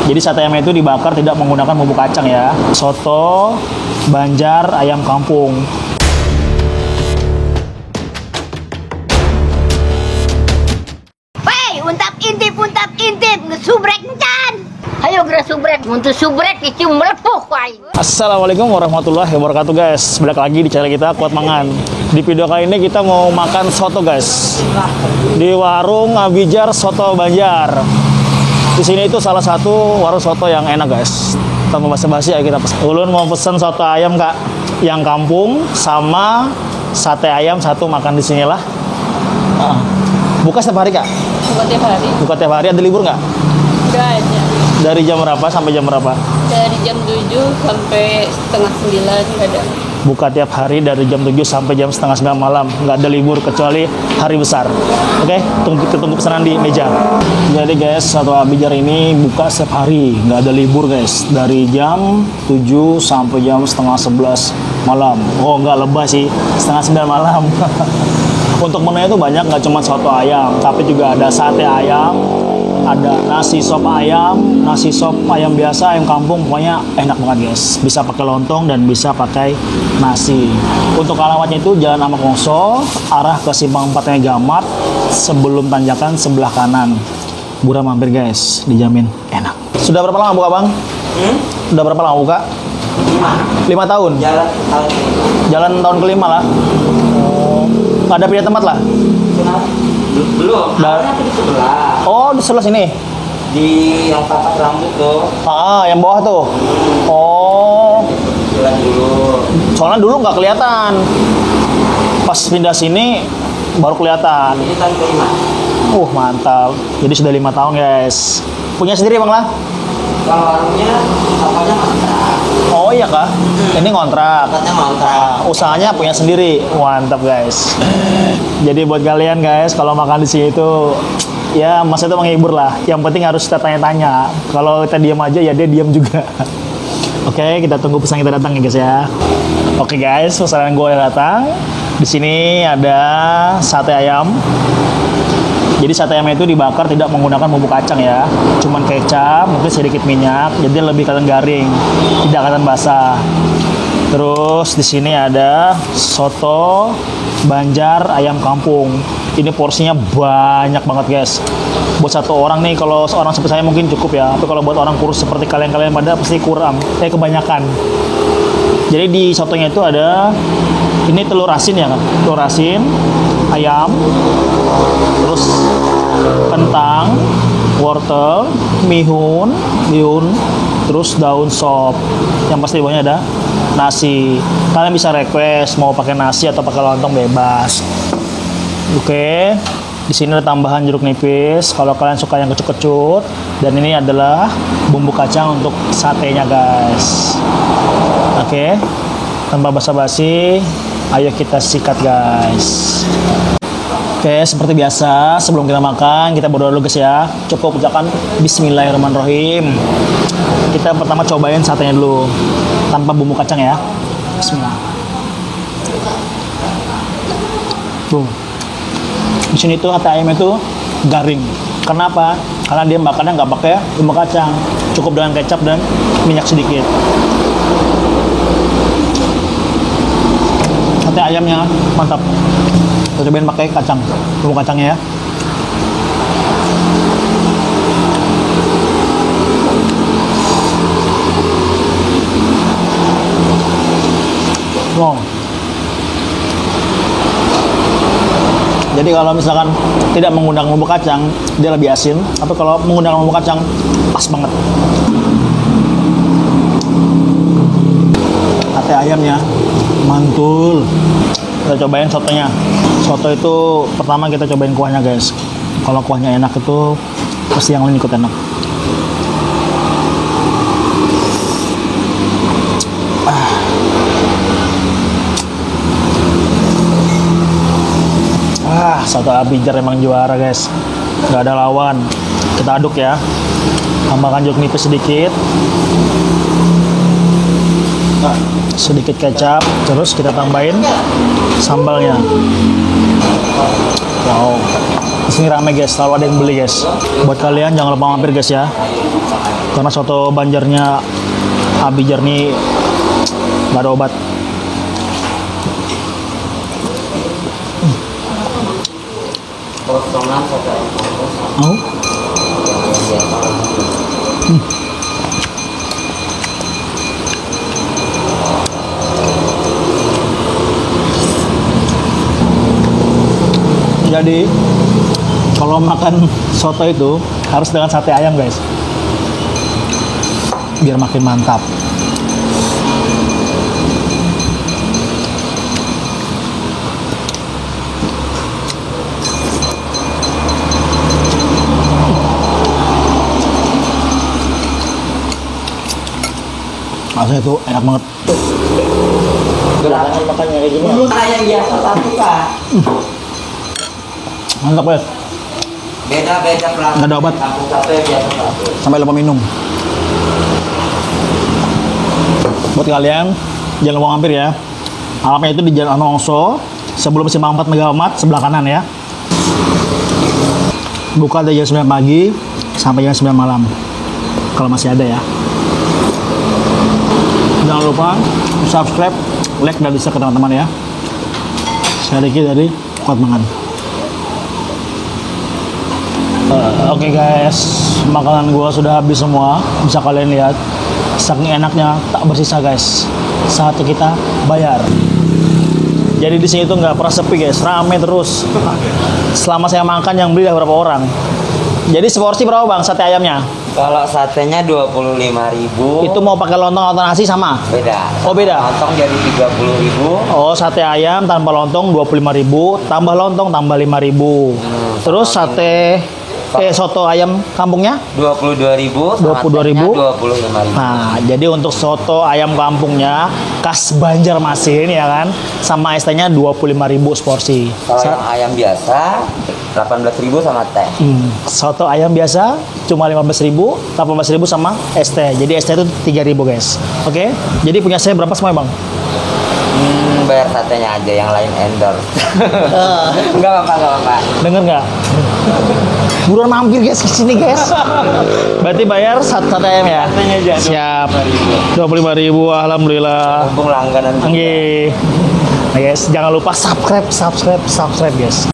Jadi sate ayamnya itu dibakar tidak menggunakan bumbu kacang ya. Soto Banjar ayam kampung. Hei, untap intip, ngesubrek encan. Ayo gerak subrek, untuk subrek itu melepuh wai. Assalamualaikum warahmatullahi wabarakatuh guys. Balik lagi di channel kita Kuat Mangan. Di video kali ini kita mau makan soto guys. Di warung Abijar Soto Banjar. Di sini itu salah satu warung soto yang enak guys. Tanpa basa-basi ya kita pesan. Ulun mau pesen soto ayam kak, yang kampung sama sate ayam satu, makan di sinilah. Buka setiap hari kak? Buka tiap hari? Buka tiap hari, ada libur nggak? Enggak ada. Dari jam berapa sampai jam berapa? Dari jam 7 sampai setengah 9 nggak ada. Buka tiap hari dari jam 7 sampai jam setengah 9 malam. Nggak ada libur kecuali hari besar. Oke, kita tunggu pesanan di meja. Jadi guys, Soto Abijar ini buka setiap hari. Nggak ada libur guys. Dari jam 7 sampai jam setengah 11 malam. Oh, nggak lebay sih. Setengah 9 malam. Untuk menunya itu banyak, nggak cuma soto ayam, tapi juga ada sate ayam, ada nasi sop ayam biasa, ayam kampung, pokoknya enak banget guys. Bisa pakai lontong dan bisa pakai nasi. Untuk alamatnya itu Jalan Ahmad Kongso, arah ke Simpang 4 Megamat, sebelum tanjakan sebelah kanan. Buruan mampir guys, dijamin enak. Sudah berapa lama buka bang? Sudah berapa lama buka? 5 tahun? Jalan tahun kelima lah. Nggak ada pindah tempat lah? Belum, awalnya tuh di sebelah. Oh, di sebelah sini? Di yang tapak rambut tuh. Yang bawah tuh? Oh. Jalan dulu. Soalnya dulu nggak kelihatan. Pas pindah sini, baru kelihatan. Ini tahun kelima. Mantap. Jadi sudah 5 tahun guys. Punya sendiri bang lah? Kalau warungnya, tapaknya ngontrak. Oh iya kah? Ini ngontrak. Tapaknya ngontrak. Usahanya punya sendiri. Mantap guys. Jadi buat kalian guys, kalau makan di sini itu ya masa itu menghibur lah. Yang penting harus kita tanya-tanya. Kalau kita diam aja ya dia diam juga. Oke, kita tunggu pesan kita datang ya guys ya. Oke guys, pesanan gue yang datang. Di sini ada sate ayam. Jadi sate ayam itu dibakar tidak menggunakan bumbu kacang ya. Cuman kecap, mungkin sedikit minyak, jadi lebih kelihatan garing, tidak kelihatan basah. Terus di sini ada soto Banjar ayam kampung. Ini porsinya banyak banget guys. Buat satu orang nih, kalau seorang seperti saya mungkin cukup ya. Tapi kalau buat orang kurus seperti kalian-kalian pada pasti kurang. Kebanyakan. Jadi di sotonya itu ada ini telur asin ya kan? Telur asin, ayam, terus kentang, wortel, mihun, terus daun sop. Yang pasti di bawahnya ada nasi. Kalian bisa request mau pakai nasi atau pakai lontong bebas. Oke. Di sini ada tambahan jeruk nipis kalau kalian suka yang kecut-kecut, dan ini adalah bumbu kacang untuk satenya guys. Oke. Tanpa basa-basi, ayo kita sikat guys. Oke, seperti biasa sebelum kita makan kita berdoa dulu guys ya. Cukup ucapkan Bismillahirrahmanirrahim. Kita pertama cobain satenya dulu tanpa bumbu kacang ya. Bismillah. Tuh. Di sini tuh sate ayam itu garing. Kenapa? Karena dia makannya nggak pakai bumbu kacang, cukup dengan kecap dan minyak sedikit. Sate ayamnya mantap. Kita cobain pakai kacang, bumbu kacangnya ya. Wow. Jadi kalau misalkan tidak menggunakan bumbu kacang, dia lebih asin. Tapi kalau menggunakan bumbu kacang, pas banget. Sate ayamnya mantul. Kita cobain sotonya. Soto itu pertama kita cobain kuahnya guys. Kalau kuahnya enak itu pasti yang lain ikut enak. Soto Abijar emang juara guys, nggak ada lawan. Kita aduk ya, tambahkan jeruk nipis sedikit, sedikit kecap, terus kita tambahin sambalnya. Wow, di sini rame guys, selalu ada yang beli guys. Buat kalian jangan lupa mampir guys ya Karena soto Banjarnya Abijar nih nggak ada obat. Kosongan satu ayam kosong. Oh. Jadi kalau makan soto itu harus dengan sate ayam guys, biar makin mantap. Rasanya itu enak banget. Gerakan makannya kayak gini. Dulu ayam biasa satu kak. Mantap guys. Beda-beda pelan. Nggak ada obat. Kampung satu yang biasa satu. Sampai lupa minum. Buat kalian jangan lupa mampir ya. Alamatnya itu di Jalan Anongso sebelum Simpang 4 Megawatt sebelah kanan ya. Buka dari jam 9 pagi sampai jam 9 malam. Kalau masih ada ya. Jangan lupa subscribe, like, dan share ke teman-teman ya. Saya Ricky dari Kuat Mangan. Oke guys, makanan gua sudah habis semua. Bisa kalian lihat, saking enaknya tak bersisa guys. Saatnya kita bayar. Jadi di sini tuh nggak pernah sepi guys, rame terus. Selama saya makan yang beli berapa orang. Jadi seporsi berapa bang sate ayamnya? Kalau satenya 25.000. Itu mau pakai lontong atau nasi sama? Beda. Oh beda. Lontong jadi 30.000. Oh sate ayam tanpa lontong 25.000, tambah lontong tambah 5.000. Terus sate soto ayam kampungnya 22.000. 22.000. 25.000. Nah, jadi untuk soto ayam kampungnya khas Banjarmasin ya kan, sama ST-nya 25.000 seporsi. Kalau yang ayam biasa 18.000 sama teh. Soto ayam biasa cuma 15.000, 18.000 sama ST. Jadi ST itu 3.000 guys. Oke, jadi punya saya berapa semua bang? Bayar satenya aja, yang lain endorse. Enggak apa-apa. Dengar nggak? Buruan mampir guys ke sini guys. Berarti bayar sate ayam ya? Satenya aja. Siap. 25.000, alhamdulillah. Mumpung langganan. Oke. Nah guys, jangan lupa subscribe guys.